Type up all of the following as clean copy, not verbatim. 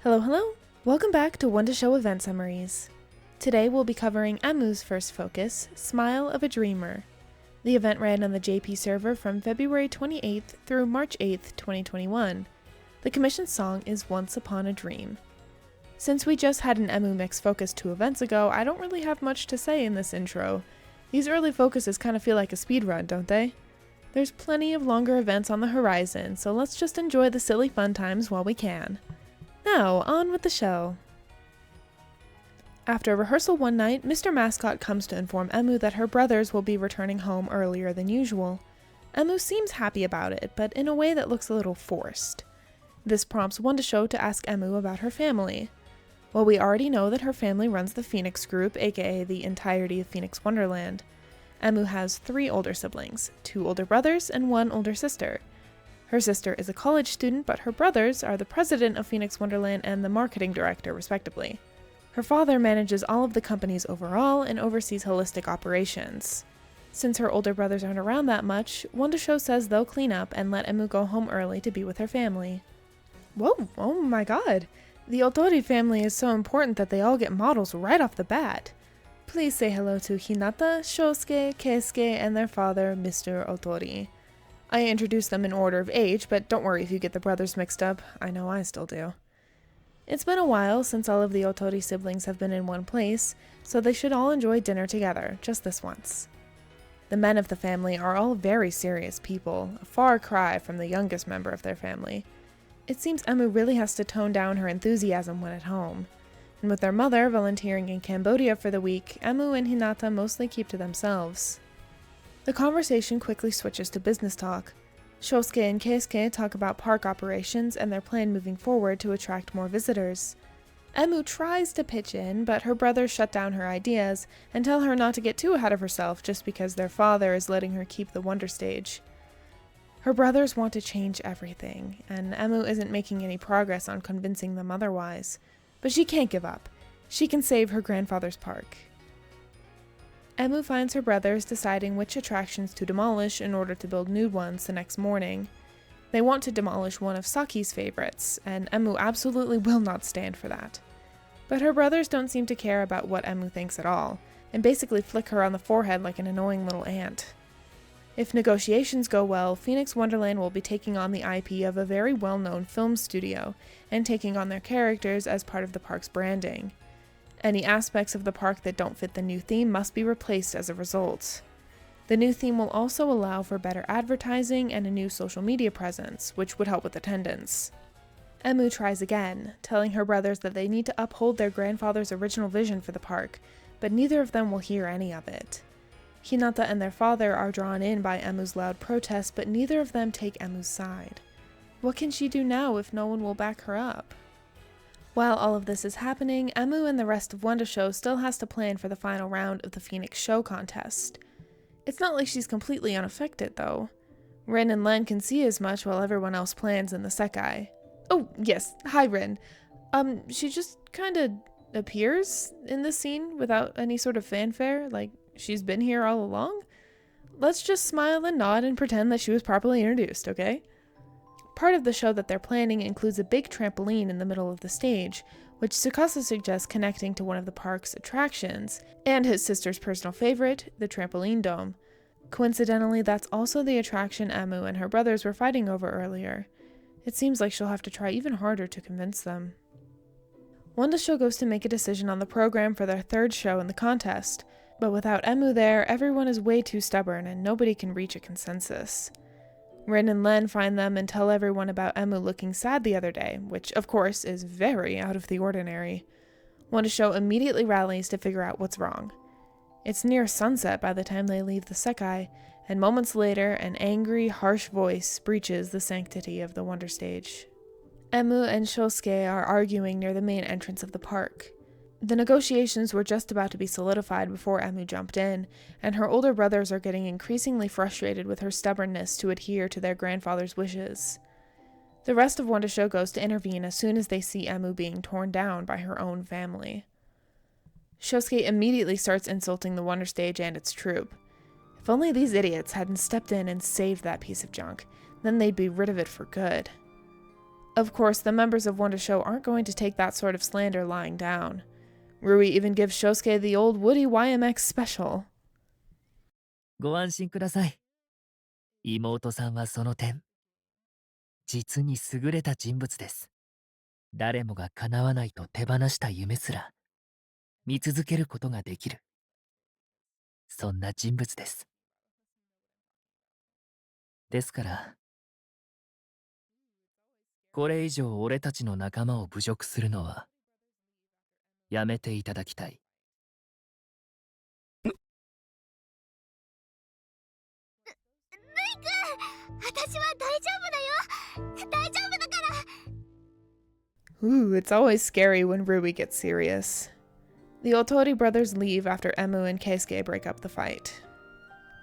Hello, hello! Welcome back to One to Show Event Summaries. Today we'll be covering Emu's first focus, Smile of a Dreamer. The event ran on the JP server from February 28th through March 8th, 2021. The commissioned song is Once Upon a Dream. Since we just had an Emu Mix focus 2 events ago, I don't really have much to say in this intro. These early focuses kind of feel like a speedrun, don't they? There's plenty of longer events on the horizon, so let's just enjoy the silly fun times while we can. Now, on with the show. After rehearsal one night, Mr. Mascot comes to inform Emu that her brothers will be returning home earlier than usual. Emu seems happy about it, but in a way that looks a little forced. This prompts One to Show to ask Emu about her family. Well, we already know that her family runs the Phoenix Group, aka the entirety of Phoenix Wonderland. Emu has 3 older siblings, 2 older brothers and 1 older sister. Her sister is a college student, but her brothers are the president of Phoenix Wonderland and the marketing director, respectively. Her father manages all of the companies overall and oversees holistic operations. Since her older brothers aren't around that much, One to Show says they'll clean up and let Emu go home early to be with her family. Whoa, oh my god! The Otori family is so important that they all get models right off the bat. Please say hello to Hinata, Shosuke, Keisuke, and their father, Mr. Otori. I introduced them in order of age, but don't worry if you get the brothers mixed up. I know I still do. It's been a while since all of the Otori siblings have been in one place, so they should all enjoy dinner together, just this once. The men of the family are all very serious people, a far cry from the youngest member of their family. It seems Emu really has to tone down her enthusiasm when at home. And with their mother volunteering in Cambodia for the week, Emu and Hinata mostly keep to themselves. The conversation quickly switches to business talk. Shosuke and Keisuke talk about park operations and their plan moving forward to attract more visitors. Emu tries to pitch in, but her brothers shut down her ideas and tell her not to get too ahead of herself just because their father is letting her keep the Wonder Stage. Her brothers want to change everything, and Emu isn't making any progress on convincing them otherwise. But she can't give up. She can save her grandfather's park. Emu finds her brothers deciding which attractions to demolish in order to build new ones the next morning. They want to demolish one of Saki's favorites, and Emu absolutely will not stand for that. But her brothers don't seem to care about what Emu thinks at all, and basically flick her on the forehead like an annoying little ant. If negotiations go well, Phoenix Wonderland will be taking on the IP of a very well-known film studio, and taking on their characters as part of the park's branding. Any aspects of the park that don't fit the new theme must be replaced as a result. The new theme will also allow for better advertising and a new social media presence, which would help with attendance. Emu tries again, telling her brothers that they need to uphold their grandfather's original vision for the park, but neither of them will hear any of it. Hinata and their father are drawn in by Emu's loud protests, but neither of them take Emu's side. What can she do now if no one will back her up? While all of this is happening, Emu and the rest of One to Show still has to plan for the final round of the Phoenix Show contest. It's not like she's completely unaffected, though. Rin and Len can see as much while everyone else plans in the Sekai. Oh, yes, hi Rin. She just kinda appears in this scene without any sort of fanfare, like she's been here all along. Let's just smile and nod and pretend that she was properly introduced, okay? Part of the show that they're planning includes a big trampoline in the middle of the stage, which Tsukasa suggests connecting to one of the park's attractions, and his sister's personal favorite, the trampoline dome. Coincidentally, that's also the attraction Emu and her brothers were fighting over earlier. It seems like she'll have to try even harder to convince them. One to Show goes to make a decision on the program for their 3rd show in the contest, but without Emu there, everyone is way too stubborn and nobody can reach a consensus. Rin and Len find them and tell everyone about Emu looking sad the other day, which of course is very out of the ordinary. One to Show immediately rallies to figure out what's wrong. It's near sunset by the time they leave the Sekai, and moments later an angry, harsh voice breaches the sanctity of the Wonder Stage. Emu and Shosuke are arguing near the main entrance of the park. The negotiations were just about to be solidified before Emu jumped in, and her older brothers are getting increasingly frustrated with her stubbornness to adhere to their grandfather's wishes. The rest of One to Show goes to intervene as soon as they see Emu being torn down by her own family. Shosuke immediately starts insulting the Wonder Stage and its troupe. If only these idiots hadn't stepped in and saved that piece of junk, then they'd be rid of it for good. Of course, the members of Wonder Show aren't going to take that sort of slander lying down. Rui even gives Shosuke the old Woody YMX special. ご安心ください。妹さんはその点、実に優れた人物です。誰もが叶わないと手放した夢すら、見続けることができる。そんな人物です。ですから、これ以上俺たちの仲間を侮辱するのは、やめていただきたい。私は大丈夫だよ。大丈夫だから。 Ooh, it's always scary when Rui gets serious. The Otori brothers leave after Emu and Keisuke break up the fight.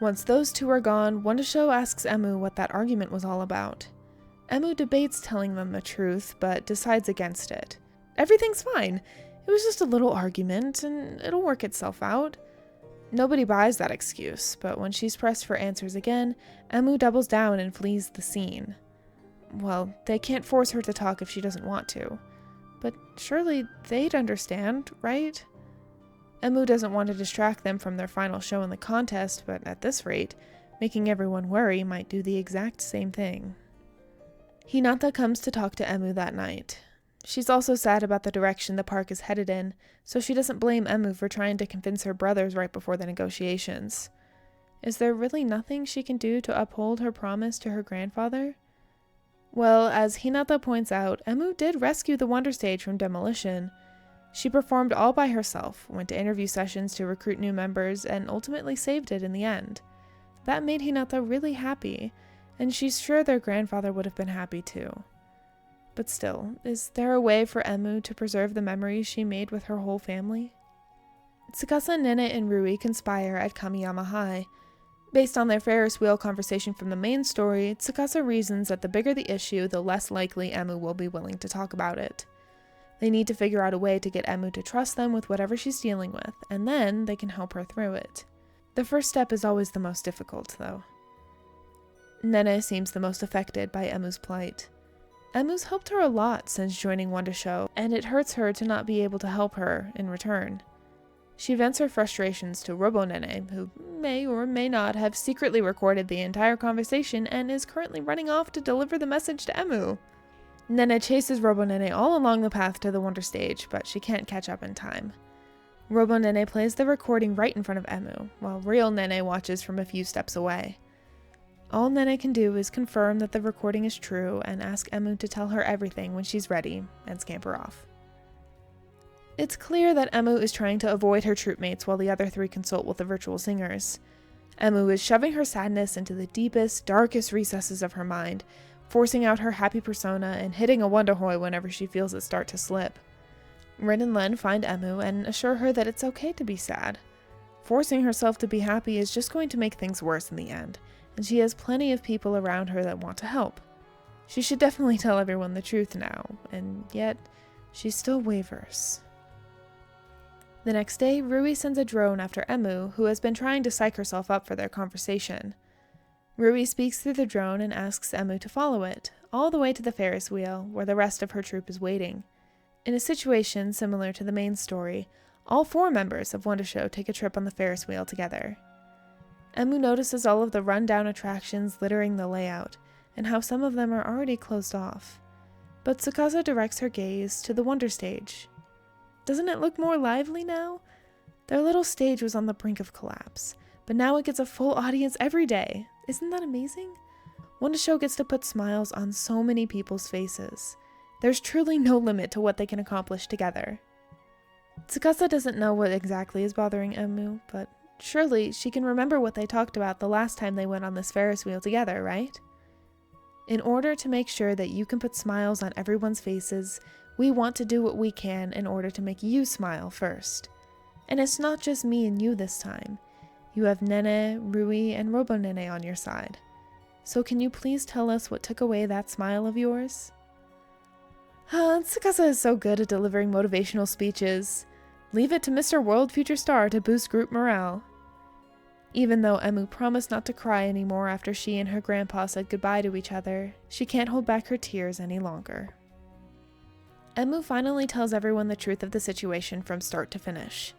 Once those two are gone, Wondasho asks Emu what that argument was all about. Emu debates telling them the truth, but decides against it. Everything's fine. It was just a little argument, and it'll work itself out. Nobody buys that excuse, but when she's pressed for answers again, Emu doubles down and flees the scene. Well, they can't force her to talk if she doesn't want to. But surely they'd understand, right? Emu doesn't want to distract them from their final show in the contest, but at this rate, making everyone worry might do the exact same thing. Hinata comes to talk to Emu that night. She's also sad about the direction the park is headed in, so she doesn't blame Emu for trying to convince her brothers right before the negotiations. Is there really nothing she can do to uphold her promise to her grandfather? Well, as Hinata points out, Emu did rescue the Wonder Stage from demolition. She performed all by herself, went to interview sessions to recruit new members, and ultimately saved it in the end. That made Hinata really happy, and she's sure their grandfather would have been happy too. But still, is there a way for Emu to preserve the memories she made with her whole family? Tsukasa, Nene, and Rui conspire at Kamiyama High. Based on their Ferris wheel conversation from the main story, Tsukasa reasons that the bigger the issue, the less likely Emu will be willing to talk about it. They need to figure out a way to get Emu to trust them with whatever she's dealing with, and then they can help her through it. The first step is always the most difficult, though. Nene seems the most affected by Emu's plight. Emu's helped her a lot since joining Wonder Show, and it hurts her to not be able to help her in return. She vents her frustrations to Robo Nene, who may or may not have secretly recorded the entire conversation and is currently running off to deliver the message to Emu. Nene chases Robo Nene all along the path to the Wonder Stage, but she can't catch up in time. Robo Nene plays the recording right in front of Emu, while real Nene watches from a few steps away. All Nene can do is confirm that the recording is true and ask Emu to tell her everything when she's ready, and scamper off. It's clear that Emu is trying to avoid her troopmates while the other three consult with the virtual singers. Emu is shoving her sadness into the deepest, darkest recesses of her mind, forcing out her happy persona and hitting a Wonderhoy whenever she feels it start to slip. Rin and Len find Emu and assure her that it's okay to be sad. Forcing herself to be happy is just going to make things worse in the end, and she has plenty of people around her that want to help. She should definitely tell everyone the truth now, and yet, she still wavers. The next day, Rui sends a drone after Emu, who has been trying to psych herself up for their conversation. Rui speaks through the drone and asks Emu to follow it, all the way to the Ferris wheel, where the rest of her troop is waiting. In a situation similar to the main story, all 4 members of Wonder Show take a trip on the Ferris wheel together. Emu notices all of the run-down attractions littering the layout, and how some of them are already closed off. But Tsukasa directs her gaze to the Wonder Stage. Doesn't it look more lively now? Their little stage was on the brink of collapse, but now it gets a full audience every day. Isn't that amazing? Wonder Show gets to put smiles on so many people's faces. There's truly no limit to what they can accomplish together. Tsukasa doesn't know what exactly is bothering Emu, but surely she can remember what they talked about the last time they went on this Ferris wheel together, right? In order to make sure that you can put smiles on everyone's faces, we want to do what we can in order to make you smile first. And it's not just me and you this time. You have Nene, Rui, and Robo Nene on your side. So can you please tell us what took away that smile of yours? Tsukasa is so good at delivering motivational speeches. Leave it to Mr. World Future Star to boost group morale. Even though Emu promised not to cry anymore after she and her grandpa said goodbye to each other, she can't hold back her tears any longer. Emu finally tells everyone the truth of the situation from start to finish.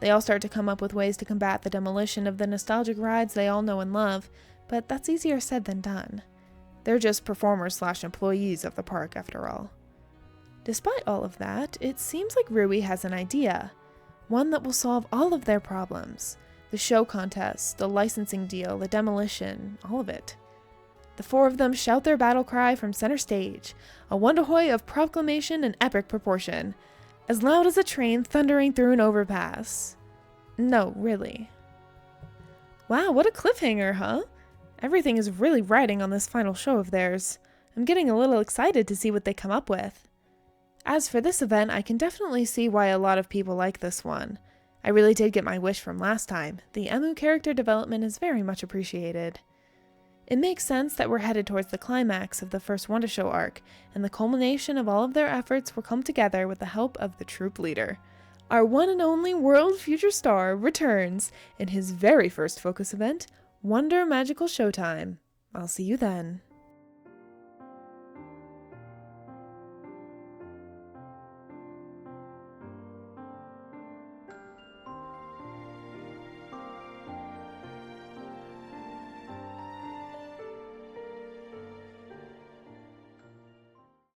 They all start to come up with ways to combat the demolition of the nostalgic rides they all know and love, but that's easier said than done. They're just performers/employees of the park after all. Despite all of that, it seems like Rui has an idea. One that will solve all of their problems. The show contest, the licensing deal, the demolition, all of it. The four of them shout their battle cry from center stage, a wonderhoy of proclamation and epic proportion, as loud as a train thundering through an overpass. No, really. Wow, what a cliffhanger, huh? Everything is really riding on this final show of theirs. I'm getting a little excited to see what they come up with. As for this event, I can definitely see why a lot of people like this one. I really did get my wish from last time. The Emu character development is very much appreciated. It makes sense that we're headed towards the climax of the first Wonder Show arc, and the culmination of all of their efforts will come together with the help of the troop leader. Our one and only world future star returns in his very first focus event, Wonder Magical Showtime. I'll see you then.